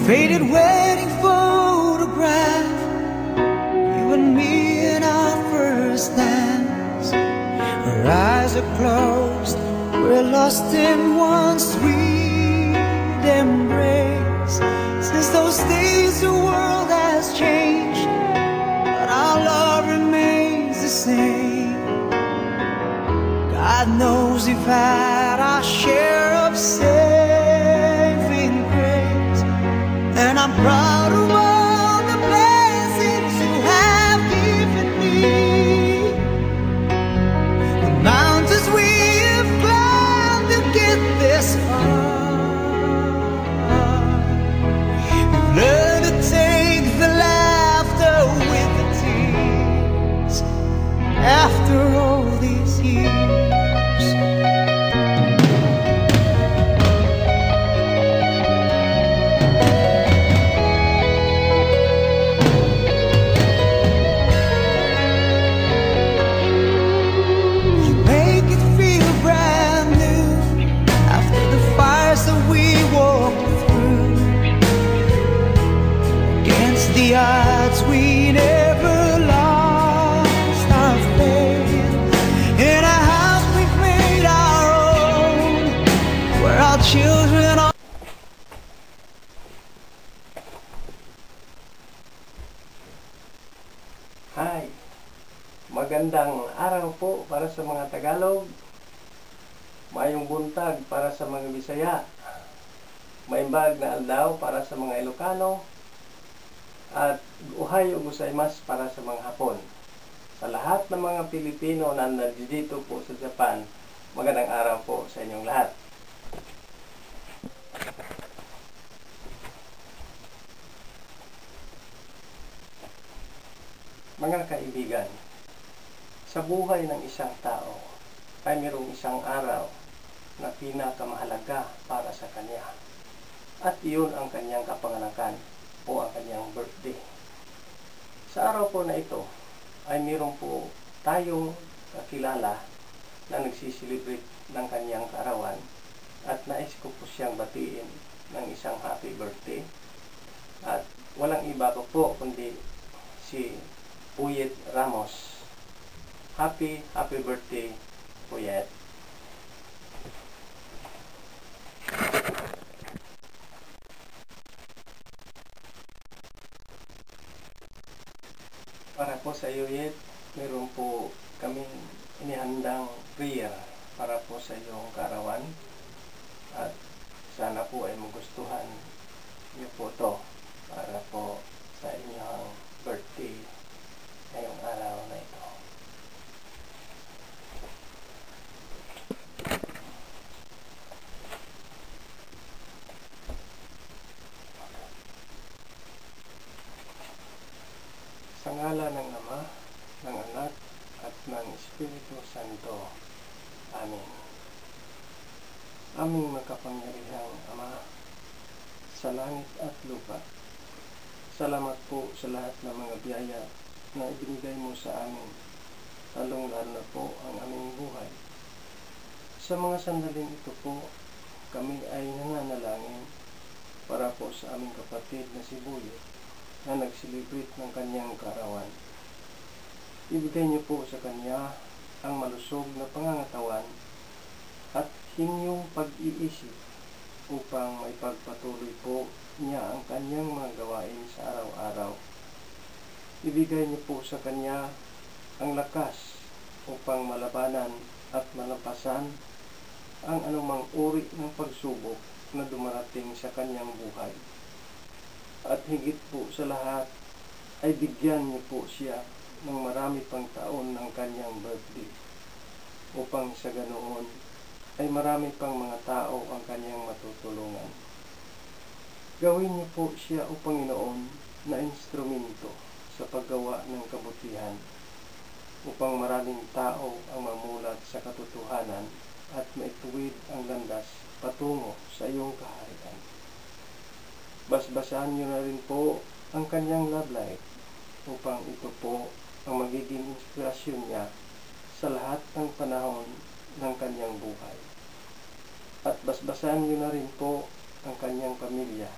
faded wedding photograph, you and me in our first dance. Our eyes are closed, we're lost in one sweet embrace. Since those days the world has changed, but our love remains the same. God knows we've had our share of saving grace, and I'm proud of all the blessings you have given me. The mountains we have climbed to get this far. We've learned to take the laughter with the tears after all these years. The odds, we never lost our faith in a house we've made our own, where our children are. Hi! Magandang araw po para sa mga Tagalog. Mayong buntag para sa mga Bisaya. Maimbag na aldaw para sa mga Ilocano. At ohayo gozaimasu para sa mga Hapon. Sa lahat ng mga Pilipino na nandito po sa Japan, magandang araw po sa inyong lahat. Mga kaibigan, sa buhay ng isang tao ay mayroong isang araw na pinakamahalaga para sa kanya. At iyon ang kanyang kapanganakan o ang kanyang birthday. Sa araw po na ito ay mayroon po tayong kakilala na nagsiselebrate ng kanyang kaarawan at nais ko po siyang batiin ng isang happy birthday. At walang iba pa po kundi si Puyet Ramos. Happy birthday, Puyet. Para po sa iyo, Yet, meron po kaming inihandang prayer para po sa iyong kaarawan. At sana po ay magustuhan niyo po ito para po sa inyong birthday ngayong araw na ito. Sa ngalan ng Ama, ng Anak, at ng Espiritu Santo. Amen. Aming makapangyarihang Ama, sa langit at lupa, salamat po sa lahat ng mga biyaya na ibinigay mo sa amin, lalong-lalo na po ang aming buhay. Sa mga sandaling ito po, kami ay nananalangin para po sa aming kapatid na si Buyet, na nag-celebrate ng kanyang kaarawan. Ibigay niyo po sa kanya ang malusog na pangangatawan at hinyong pag-iisip upang may pagpatuloy po niya ang kanyang mga gawain sa araw-araw. Ibigay niyo po sa kanya ang lakas upang malabanan at malampasan ang anumang uri ng pagsubok na dumarating sa kanyang buhay. At higit po sa lahat ay bigyan niyo po siya ng marami pang taon ng kanyang birthday upang sa ganoon ay marami pang mga tao ang kanyang matutulungan. Gawin niyo po siya o Panginoon na instrumento sa paggawa ng kabutihan upang maraming tao ang mamulat sa katotohanan at maituwid ang landas patungo sa iyong kaharian. Basbasan niyo na rin po ang kanyang love life upang ito po ang magiging inspirasyon niya sa lahat ng panahon ng kanyang buhay. At basbasan niyo na rin po ang kanyang pamilya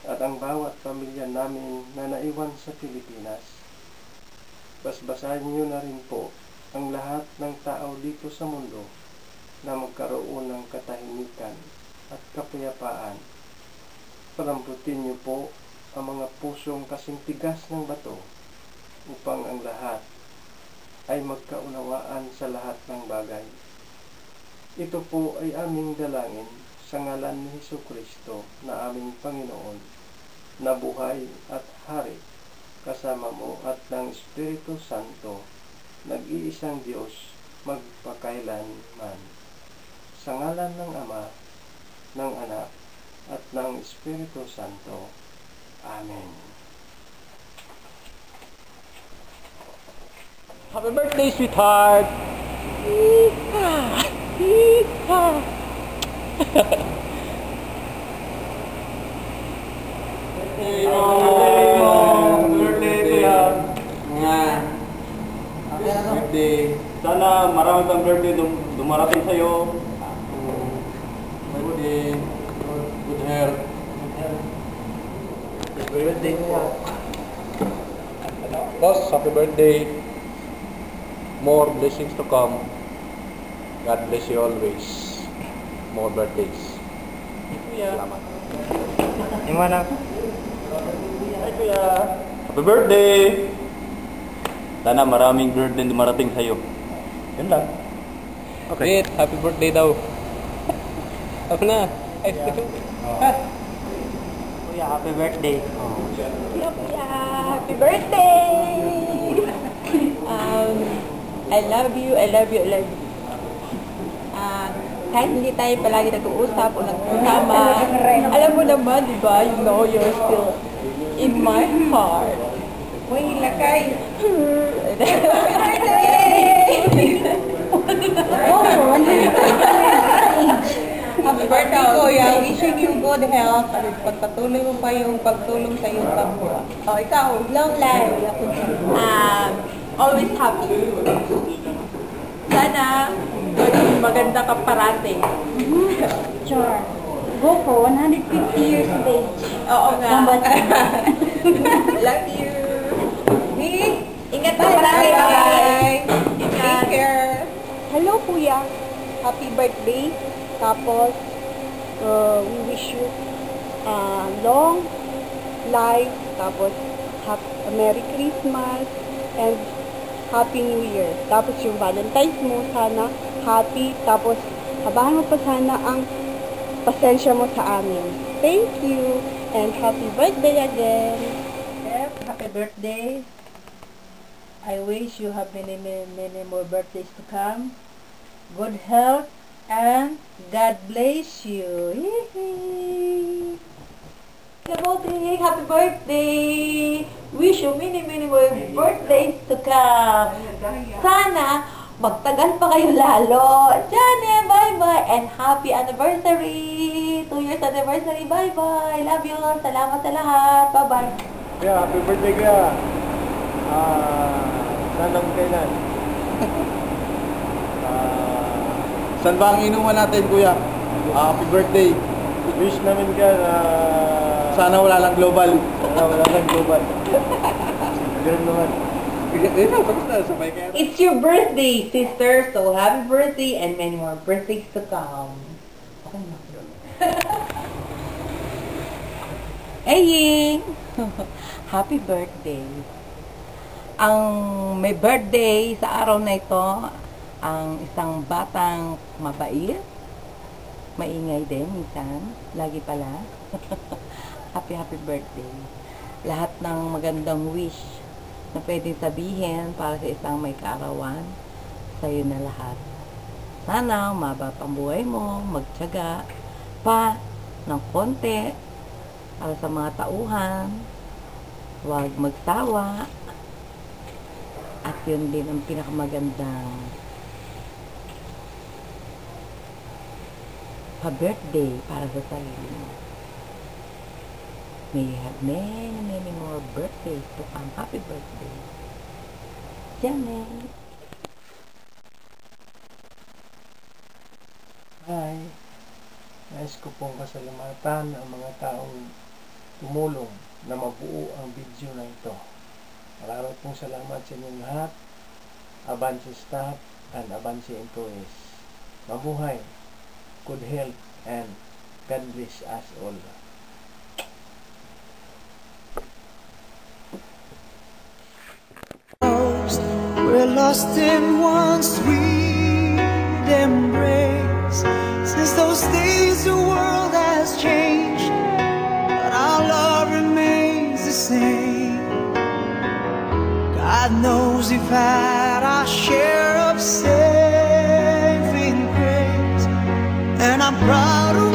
at ang bawat pamilya namin na naiwan sa Pilipinas. Basbasahin niyo na rin po ang lahat ng tao dito sa mundo na magkaroon ng katahimikan at kapayapaan. Palambutin niyo po ang mga pusong kasing tigas ng bato upang ang lahat ay magkaunawaan sa lahat ng bagay. Ito po ay aming dalangin sa ngalan ni Hesukristo na aming Panginoon, na buhay at hari kasama mo at ng Espiritu Santo, nag-iisang Diyos magpakailanman. Sa ngalan ng Ama, ng Anak, at ng Espiritu Santo. Amen. Happy birthday, sweetheart! Yeehaw! Yeehaw! Happy birthday, kuya! Happy birthday! Sana marami kang birthday dumarating sa'yo. Birthday, good health. Happy birthday, kuya! Boss, happy birthday! More blessings to come. God bless you always. More birthdays. Kuya. Salamat. Imana. Hi, kuya. Happy birthday! Sana maraming birthday dumarating sa'yo. Yun lang. Okay. Wait, happy birthday daw. Ako na. Ay, Kuya, happy birthday. Kuya, happy birthday! I love you, I love you, I love you. Kahit hindi tayo palagi nag-uusap o nagkasama, alam mo naman, di ba, you know you're still in my heart. Uy, lakay! Happy birthday, Kuya. Wishing you good health at pagpatuloy mo pa yung pagtulong sa iyong kapwa. O, ikaw, long life. Always happy. Sana maganda ka parating. Sure. Go for 150 years of age. Oo nga. Love you. Ingat ka parati. Bye. Take care. Hello, Kuya. Happy birthday. Tapos, we wish you long life. Tapos, Merry Christmas and Happy New Year. Tapos yung Valentine's mo, sana happy. Tapos, habahan mo pa sana ang pasensya mo sa amin. Thank you. And happy birthday again. Yep, happy birthday. I wish you have many more birthdays to come. Good health and God bless you. Kaboting, happy birthday! Wish you many more birthdays to come. Sana magtagal pa kayo lalo. Jane, bye-bye! And happy anniversary! 2 years anniversary, bye-bye! Love you! Salamat sa lahat! Bye-bye! Yeah, happy birthday, kuya. Sanang kailan? Saan ba ang inuman natin, kuya? Happy birthday. Wish namin ka na Sana wala lang global. wala lang global. Ganun naman. It's your birthday, sister! So happy birthday and many more birthdays to come. Okay na. Hey! Happy birthday! Ang may birthday sa araw na ito, ang isang batang mabait, maingay din minsan, lagi pala. Happy birthday. Lahat ng magandang wish na pwedeng sabihin para sa isang may kaarawan, sa'yo na lahat. Sana umaba pang buhay mo, magtiyaga pa ng konti para sa mga tauhan, huwag magsawa, at yun din ang pinakamagandang pa-birthday para sa sarili mo. May you have many more birthdays to come. Happy birthday. Janet. Hi. Nais ko pong pasalamatan ang mga taong tumulong na mabuo ang video na ito. Maraming pong salamat sa inyong lahat. Abansi staff and Abansi employees. Mabuhay, good health, and God bless us all. We're lost in one sweet embrace. Since those days the world has changed, but our love remains the same. God knows we've had our share of saving grace, and I'm proud of